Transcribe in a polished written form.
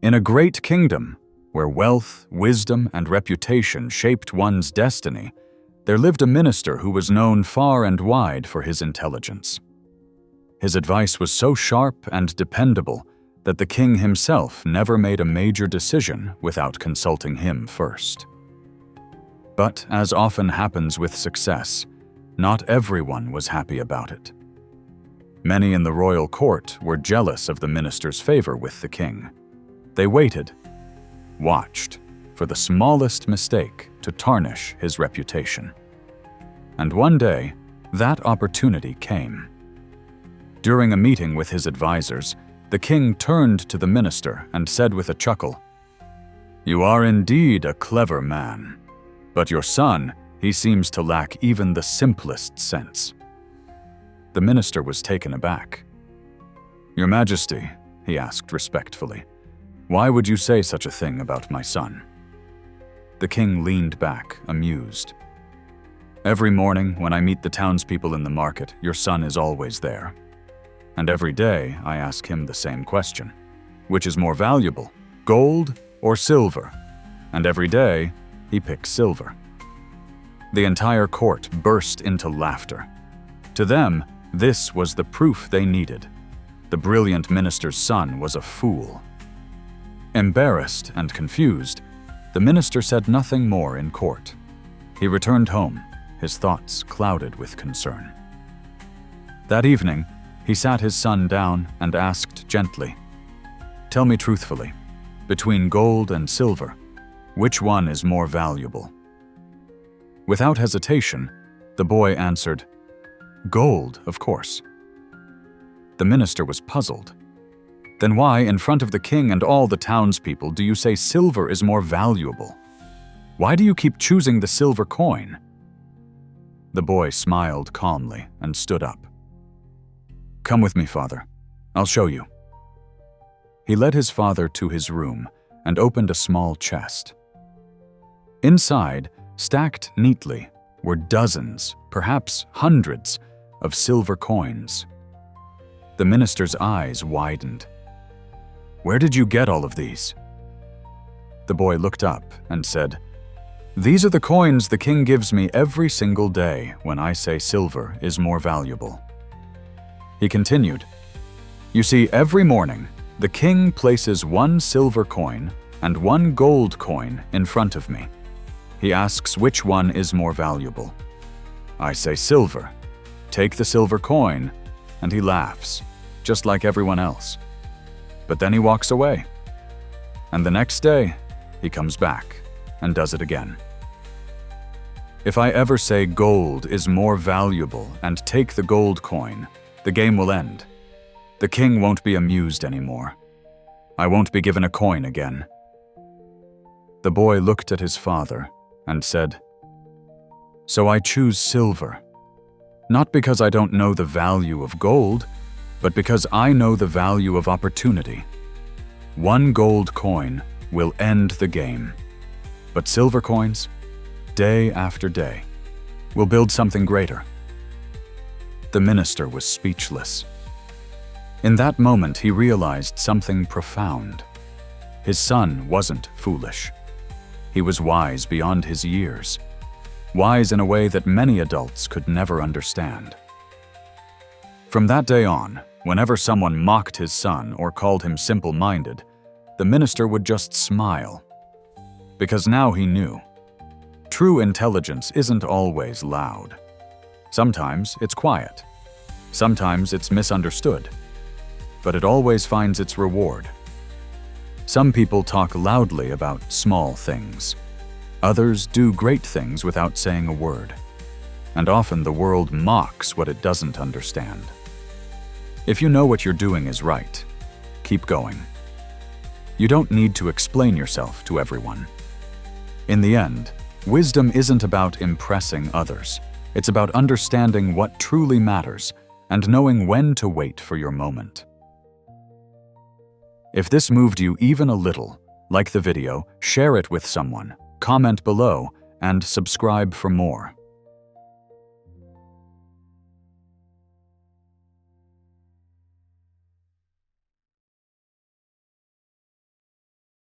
In a great kingdom, where wealth, wisdom, and reputation shaped one's destiny, there lived a minister who was known far and wide for his intelligence. His advice was so sharp and dependable that the king himself never made a major decision without consulting him first. But as often happens with success, not everyone was happy about it. Many in the royal court were jealous of the minister's favor with the king. They waited, watched, for the smallest mistake to tarnish his reputation. And one day, that opportunity came. During a meeting with his advisors, the king turned to the minister and said with a chuckle, "You are indeed a clever man, but your son, he seems to lack even the simplest sense." The minister was taken aback. "Your Majesty," he asked respectfully, "why would you say such a thing about my son?" The king leaned back, amused. "Every morning when I meet the townspeople in the market, your son is always there. And every day I ask him the same question. Which is more valuable, gold or silver? And every day he picks silver." The entire court burst into laughter. To them, this was the proof they needed. The brilliant minister's son was a fool. Embarrassed and confused, the minister said nothing more in court. He returned home, his thoughts clouded with concern. That evening, he sat his son down and asked gently, "Tell me truthfully, between gold and silver, which one is more valuable?" Without hesitation, the boy answered, "Gold, of course." The minister was puzzled. "Then why, in front of the king and all the townspeople, do you say silver is more valuable? Why do you keep choosing the silver coin?" The boy smiled calmly and stood up. "Come with me, father. I'll show you." He led his father to his room and opened a small chest. Inside, stacked neatly, were dozens, perhaps hundreds, of silver coins. The minister's eyes widened. "Where did you get all of these?" The boy looked up and said, "These are the coins the king gives me every single day when I say silver is more valuable." He continued, "You see, every morning, the king places one silver coin and one gold coin in front of me. He asks which one is more valuable. I say silver. Take the silver coin, and he laughs, just like everyone else. But then he walks away. And the next day, he comes back and does it again. If I ever say gold is more valuable and take the gold coin, the game will end. The king won't be amused anymore. I won't be given a coin again." The boy looked at his father and said, "So I choose silver, not because I don't know the value of gold, but because I know the value of opportunity. One gold coin will end the game, but silver coins, day after day, will build something greater." The minister was speechless. In that moment, he realized something profound. His son wasn't foolish. He was wise beyond his years, wise in a way that many adults could never understand. From that day on, whenever someone mocked his son or called him simple-minded, the minister would just smile. Because now he knew. True intelligence isn't always loud. Sometimes it's quiet. Sometimes it's misunderstood. But it always finds its reward. Some people talk loudly about small things. Others do great things without saying a word. And often the world mocks what it doesn't understand. If you know what you're doing is right, keep going. You don't need to explain yourself to everyone. In the end, wisdom isn't about impressing others. It's about understanding what truly matters and knowing when to wait for your moment. If this moved you even a little, like the video, share it with someone, comment below, and subscribe for more.